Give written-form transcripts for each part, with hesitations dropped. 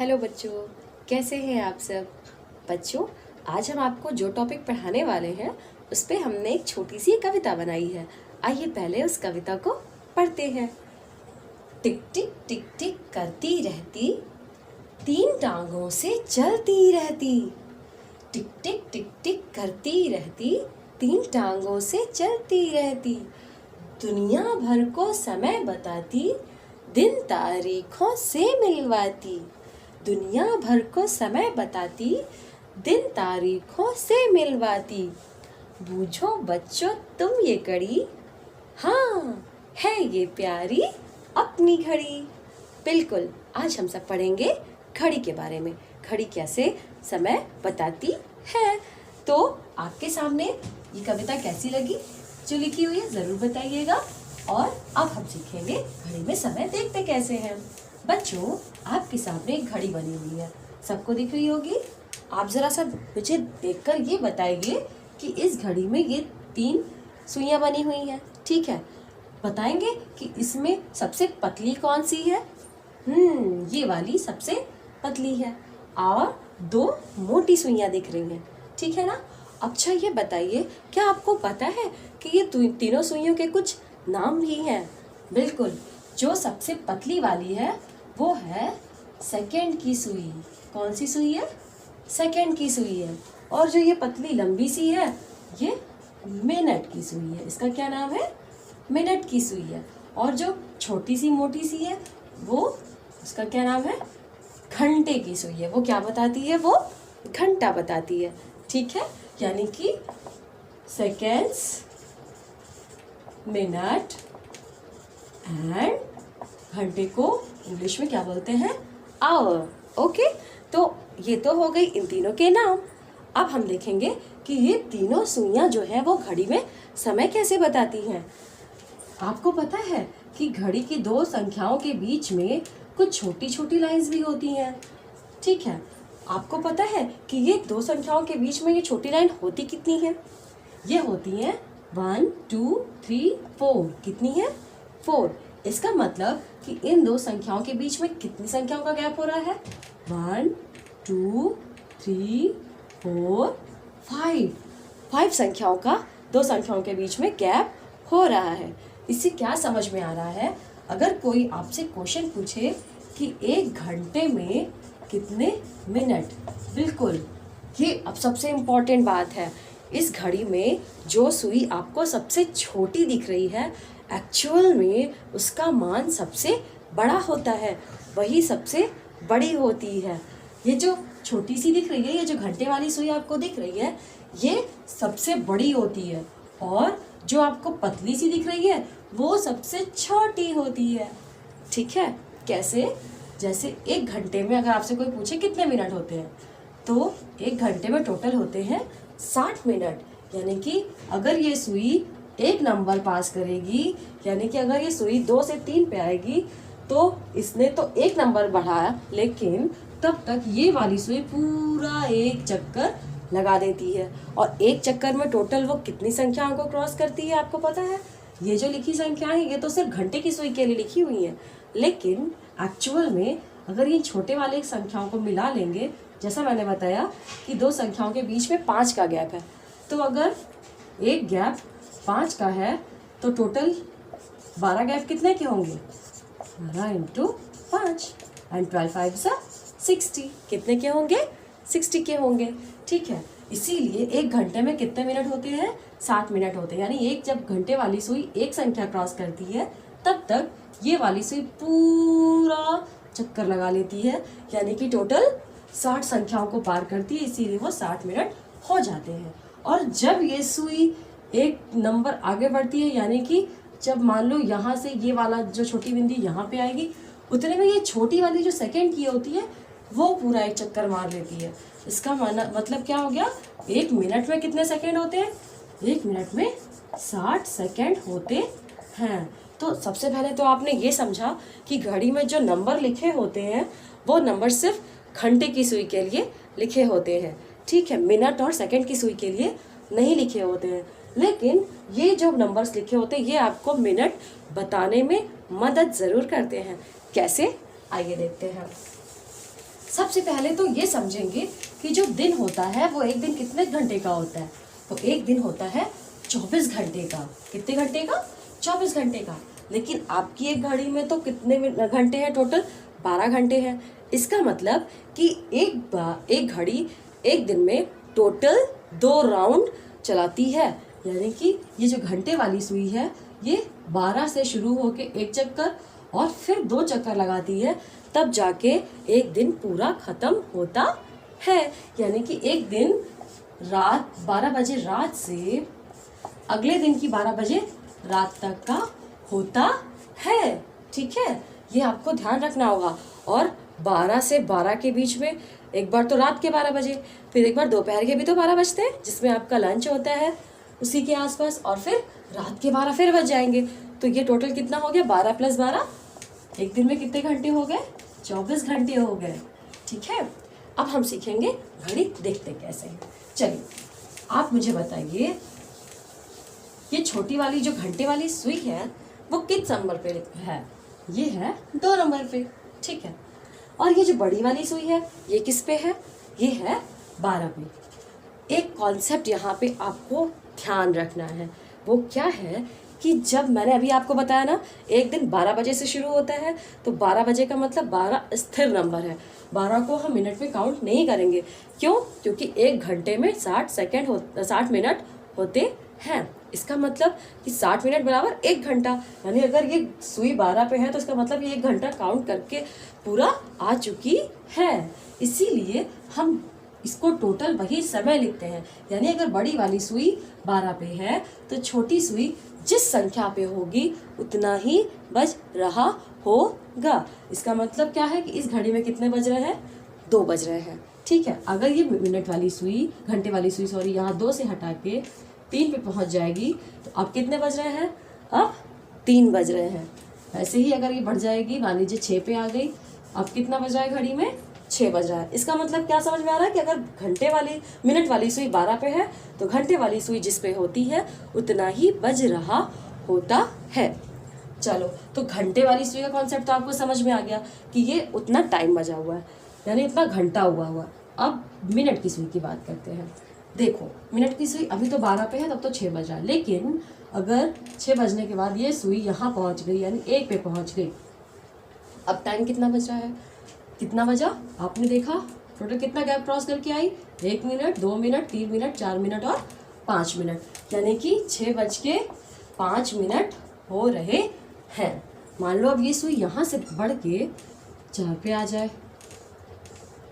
Hello बच्चों, कैसे हैं आप सब। बच्चों, आज हम आपको जो टॉपिक पढ़ाने वाले हैं उस पे हमने एक छोटी सी कविता बनाई है। आइए पहले उस कविता को पढ़ते हैं। टिक टिक करती रहती, तीन टांगों से चलती रहती। टिक टिक करती रहती, तीन टांगों से चलती रहती। दुनिया भर को समय बताती, दिन तारीखों से मिलवाती। दुनिया भर को समय बताती, दिन तारीखों से मिलवाती। बूझो बच्चों तुम ये कड़ी, हाँ है ये प्यारी अपनी घड़ी। बिल्कुल, आज हम सब पढ़ेंगे घड़ी के बारे में। घड़ी कैसे समय बताती है। तो आपके सामने ये कविता कैसी लगी जो लिखी हुई है, जरूर बताइएगा। और अब हम सीखेंगे घड़ी में समय देखते कैसे हैं। बच्चों, आपके सामने एक घड़ी बनी हुई है, सबको दिख रही होगी। आप जरा सा मुझे देखकर ये बताइए कि इस घड़ी में ये तीन सुइयां बनी हुई हैं, ठीक है। बताएंगे कि इसमें सबसे पतली कौन सी है। ये वाली सबसे पतली है और दो मोटी सुइयां दिख रही हैं, ठीक है ना। अच्छा ये बताइए, क्या आपको पता है कि ये तीनों सुइयों के कुछ नाम भी हैं। बिल्कुल, जो सबसे पतली वाली है वो है सेकंड की सुई। कौन सी सुई है? सेकंड की सुई है। और जो ये पतली लंबी सी है ये मिनट की सुई है। इसका क्या नाम है? मिनट की सुई है। और जो छोटी सी मोटी सी है वो, उसका क्या नाम है? घंटे की सुई है। वो क्या बताती है? वो घंटा बताती है, ठीक है। यानी कि सेकेंड्स, मिनट एंड घंटे को इंग्लिश में क्या बोलते हैं? आवर। ओके, तो ये तो हो गई इन तीनों के नाम। अब हम देखेंगे कि ये तीनों सुइयां जो है वो घड़ी में समय कैसे बताती हैं। आपको पता है कि घड़ी की दो संख्याओं के बीच में कुछ छोटी छोटी लाइंस भी होती हैं, ठीक है। आपको पता है कि ये दो संख्याओं के बीच में ये छोटी लाइन होती कितनी है? ये होती हैं 1 2 3 4। कितनी है? 4। इसका मतलब कि इन दो संख्याओं के बीच में कितनी संख्याओं का गैप हो रहा है? 1 2 3 4 5। 5 संख्याओं का दो संख्याओं के बीच में गैप हो रहा है। इससे क्या समझ में आ रहा है? अगर कोई आपसे क्वेश्चन पूछे कि एक घंटे में कितने मिनट, बिल्कुल ये अब सबसे इम्पोर्टेंट बात है। इस घड़ी में जो सुई आपको सबसे छोटी दिख रही है, एक्चुअल में उसका मान सबसे बड़ा होता है, वही सबसे बड़ी होती है। ये जो छोटी सी दिख रही है, ये जो घंटे वाली सुई आपको दिख रही है, ये सबसे बड़ी होती है। और जो आपको पतली सी दिख रही है वो सबसे छोटी होती है, ठीक है। कैसे? जैसे एक घंटे में अगर आपसे कोई पूछे कितने मिनट होते हैं, तो एक घंटे में टोटल होते हैं 60 मिनट। यानी कि अगर ये सुई एक नंबर पास करेगी, यानी कि अगर ये सुई 2 से 3 पे आएगी तो इसने तो एक नंबर बढ़ाया, लेकिन तब तक ये वाली सुई पूरा एक चक्कर लगा देती है। और एक चक्कर में टोटल वो कितनी संख्याओं को क्रॉस करती है आपको पता है? ये जो लिखी संख्याएं हैं ये तो सिर्फ घंटे की सुई के लिए लिखी हुई हैं, लेकिन एक्चुअल में अगर ये छोटे वाले संख्याओं को मिला लेंगे, जैसा मैंने बताया कि दो संख्याओं के बीच में 5 का गैप है, तो अगर एक गैप 5 का है तो टोटल 12 गैप कितने के होंगे? 12 इंटू 5 एंड 12 5 60। कितने के होंगे? 60 के होंगे, ठीक है। इसीलिए एक घंटे में कितने मिनट होते हैं? 60 मिनट होते हैं। यानी एक जब घंटे वाली सुई एक संख्या क्रॉस करती है तब तक ये वाली सुई पूरा चक्कर लगा लेती है, यानी कि टोटल 60 संख्याओं को पार करती है, इसीलिए वो 60 मिनट हो जाते हैं। और जब ये सुई एक नंबर आगे बढ़ती है, यानी कि जब मान लो यहाँ से ये वाला जो छोटी बिंदी यहाँ पे आएगी, उतने में ये छोटी वाली जो सेकंड की होती है वो पूरा एक चक्कर मार लेती है। इसका मतलब क्या हो गया? एक मिनट में कितने सेकंड होते हैं? एक मिनट में 60 सेकंड होते हैं। तो सबसे पहले तो आपने ये समझा कि घड़ी में जो नंबर लिखे होते हैं वो नंबर सिर्फ घंटे की सुई के लिए लिखे होते हैं, ठीक है। मिनट और सेकंड की सुई के लिए नहीं लिखे होते हैं। लेकिन ये जो नंबर्स लिखे होते हैं ये आपको मिनट बताने में मदद ज़रूर करते हैं। कैसे? आइए देखते हैं। सबसे पहले तो ये समझेंगे कि जो दिन होता है वो एक दिन कितने घंटे का होता है। तो एक दिन होता है 24 घंटे का। कितने घंटे का? 24 घंटे का। लेकिन आपकी एक घड़ी में तो कितने घंटे हैं टोटल? 12 घंटे हैं। इसका मतलब कि एक घड़ी एक दिन में टोटल 2 राउंड चलाती है। यानी कि ये जो घंटे वाली सुई है ये 12 से शुरू होके एक चक्कर और फिर 2 चक्कर लगाती है, तब जाके एक दिन पूरा खत्म होता है। यानी कि एक दिन रात 12 बजे रात से अगले दिन की 12 बजे रात तक का होता है। ठीक है, ये आपको ध्यान रखना होगा। और 12 से 12 के बीच में एक बार तो रात के 12 बजे, फिर एक बार दोपहर के भी तो 12 बजते हैं जिसमें आपका लंच होता है उसी के आसपास, और फिर रात के 12 फिर बज जाएंगे। तो ये टोटल कितना हो गया? 12 + 12। एक दिन में कितने घंटे हो गए? 24 घंटे हो गए। ठीक है, अब हम सीखेंगे घड़ी देखते कैसे हैं। चलिए आप मुझे बताइए, ये छोटी वाली जो घंटे वाली सुई है वो किस नंबर पे है? ये है 2 नंबर पे। ठीक है, और ये जो बड़ी वाली सुई है ये किस पे है? ये है 12 पे। एक कॉन्सेप्ट यहाँ पे आपको ध्यान रखना है, वो क्या है कि जब मैंने अभी आपको बताया ना एक दिन 12 बजे से शुरू होता है, तो 12 बजे का मतलब 12 स्थिर नंबर है। 12 को हम मिनट में काउंट नहीं करेंगे। क्यों? क्योंकि एक घंटे में 60 मिनट होते हैं। इसका मतलब कि 60 मिनट बराबर 1 घंटा। यानी अगर ये सुई 12 पे है तो इसका मतलब ये 1 घंटा काउंट करके पूरा आ चुकी है। इसीलिए हम इसको टोटल वही समय लिखते हैं। यानी अगर बड़ी वाली सुई 12 पे है तो छोटी सुई जिस संख्या पे होगी उतना ही बज रहा होगा। इसका मतलब क्या है कि इस घड़ी में कितने बज रहे हैं? 2 बज रहे हैं। ठीक है, अगर ये मिनट वाली सुई, घंटे वाली सुई सॉरी, यहाँ 2 से हटा के 3 पे पहुँच जाएगी तो अब कितने बज रहे हैं? अब 3 बज रहे हैं। ऐसे ही अगर ये बढ़ जाएगी, मान लीजिए 6 पे आ गई, अब कितना बज रहा है घड़ी में? 6 बज रहा है। इसका मतलब क्या समझ में आ रहा है कि अगर मिनट वाली सुई 12 पे है तो घंटे वाली सुई जिस पे होती है उतना ही बज रहा होता है। चलो, तो घंटे वाली सुई का कॉन्सेप्ट तो आपको समझ में आ गया कि ये उतना टाइम बजा हुआ है, यानी इतना घंटा हुआ। अब मिनट की सुई की बात करते हैं। देखो, मिनट की सुई अभी तो 12 पे है, तब तो 6 बज रहा है। लेकिन अगर 6 बजने के बाद ये सुई यहाँ पहुँच गई, यानी 1 पे पहुँच गई, अब टाइम कितना बज रहा है? कितना बजा? आपने देखा टोटल कितना गैप क्रॉस करके आई? 1 मिनट, 2 मिनट, 3 मिनट, 4 मिनट और 5 मिनट। यानी कि 6:05 हो रहे हैं। मान लो अब ये सुई यहाँ से बढ़ के 4 पे आ जाए,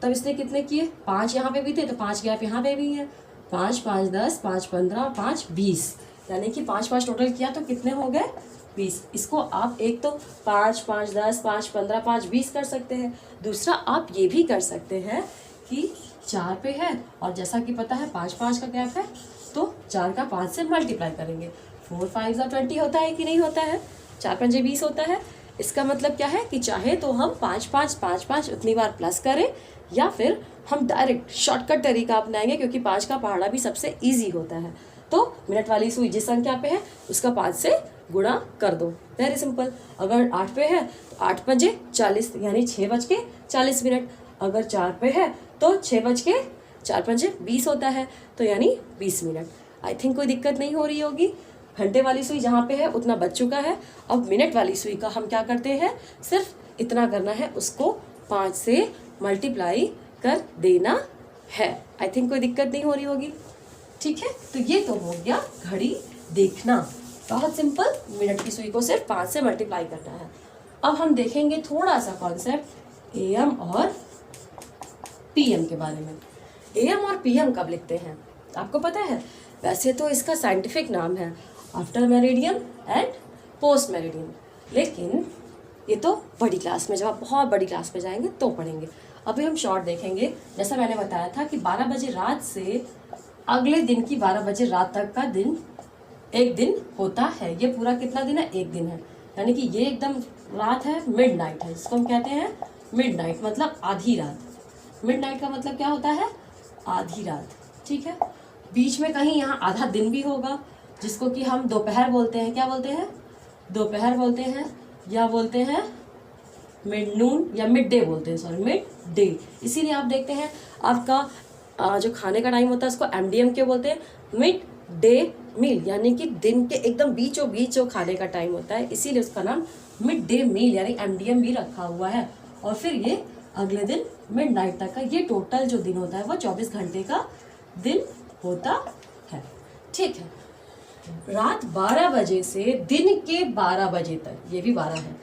तब इसने कितने किए? 5 यहाँ पे भी थे तो 5 गैप यहाँ पे भी है। 5, 5, 10, 5, 15, 5, 20। यानी कि 5 टोटल किया तो कितने हो गए? 20। इसको आप एक तो 5, 5, 10, 5, 15, 5, 20 कर सकते हैं। दूसरा आप ये भी कर सकते हैं कि 4 पे है और जैसा कि पता है 5 का गैप है, तो 4 का 5 से मल्टीप्लाई करेंगे। 4, 5 और 20 होता है कि नहीं होता है? 4 पंजे 20 होता है। इसका मतलब क्या है कि चाहे तो हम 5 उतनी बार प्लस करें, या फिर हम डायरेक्ट शॉर्टकट तरीका अपनाएंगे, क्योंकि 5 का पहाड़ा भी सबसे ईजी होता है। तो मिनट वाली सुई जिस संख्या पे है उसका 5 से गुणा कर दो। Very simple. अगर 8 पे है तो 8 पंजे 40, यानी 6:40। अगर 4 पे है तो 6:4 पंजे 20 होता है, तो यानी 20 मिनट। आई थिंक कोई दिक्कत नहीं हो रही होगी। घंटे वाली सुई जहाँ पे है उतना बच चुका है। अब मिनट वाली सुई का हम क्या करते हैं? सिर्फ इतना करना है, उसको 5 से मल्टीप्लाई कर देना है। आई थिंक कोई दिक्कत नहीं हो रही होगी। ठीक है, तो ये तो हो गया घड़ी देखना। बहुत सिंपल, मिनट की सुई को सिर्फ 5 से मल्टीप्लाई करना है। अब हम देखेंगे थोड़ा सा कॉन्सेप्ट एएम और पीएम के बारे में। एएम और पीएम कब लिखते हैं आपको पता है? वैसे तो इसका साइंटिफिक नाम है after meridian and post meridian, लेकिन ये तो बड़ी क्लास में, जब आप बहुत बड़ी क्लास में जाएंगे तो पढ़ेंगे। अभी हम शॉर्ट देखेंगे। जैसा मैंने बताया था कि 12 बजे रात से अगले दिन की 12 बजे रात तक का दिन एक दिन होता है। ये पूरा कितना दिन है? एक दिन है। यानी कि ये एकदम रात है, मिडनाइट है, जिसको हम कहते हैं मिडनाइट, मतलब आधी रात। मिडनाइट का मतलब क्या होता है? आधी रात। ठीक है, बीच में कहीं यहाँ आधा दिन भी होगा, जिसको कि हम दोपहर बोलते हैं। क्या बोलते हैं? दोपहर बोलते हैं, या बोलते हैं मिड नून या मिड डे बोलते हैं, सॉरी मिड डे। इसीलिए आप देखते हैं आपका जो खाने का टाइम होता है उसको MDM क्यों बोलते हैं, मिड डे मील, यानी कि दिन के एकदम बीचों बीच जो खाने का टाइम होता है, इसीलिए उसका नाम मिड डे मील यानी MDM भी रखा हुआ है। और फिर ये अगले दिन मिडनाइट तक का, ये टोटल जो दिन होता है वो 24 घंटे का दिन होता है। ठीक है, रात 12 बजे से दिन के 12 बजे तक, ये भी 12 है,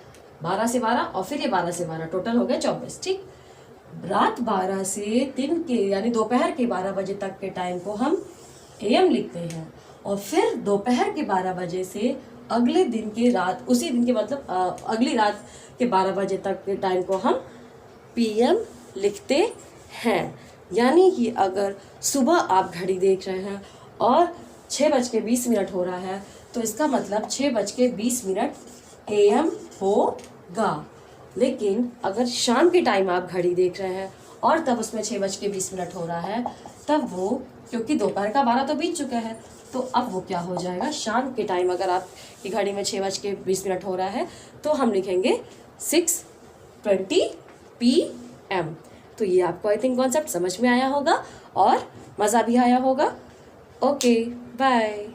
12 से 12 और फिर ये 12 से 12, टोटल हो गया 24। ठीक, रात 12 से दिन के यानी दोपहर के 12 बजे तक के टाइम को हम AM लिखते हैं, और फिर दोपहर के 12 बजे से अगले दिन के रात, उसी दिन के मतलब अगली रात के 12 बजे तक के टाइम को हम PM लिखते हैं। यानी कि अगर सुबह आप घड़ी देख रहे हैं और 6:20 हो रहा है, तो इसका मतलब 6:20 AM होगा। लेकिन अगर शाम के टाइम आप घड़ी देख रहे हैं और तब उसमें 6:20 हो रहा है, तब वो, क्योंकि दोपहर का 12 तो बीत चुका है, तो अब वो क्या हो जाएगा, शाम के टाइम अगर आपकी घड़ी में 6:20 हो रहा है तो हम लिखेंगे 6:20 PM। तो ये आपको आई थिंक कॉन्सेप्ट समझ में आया होगा और मज़ा भी आया होगा। Okay, bye.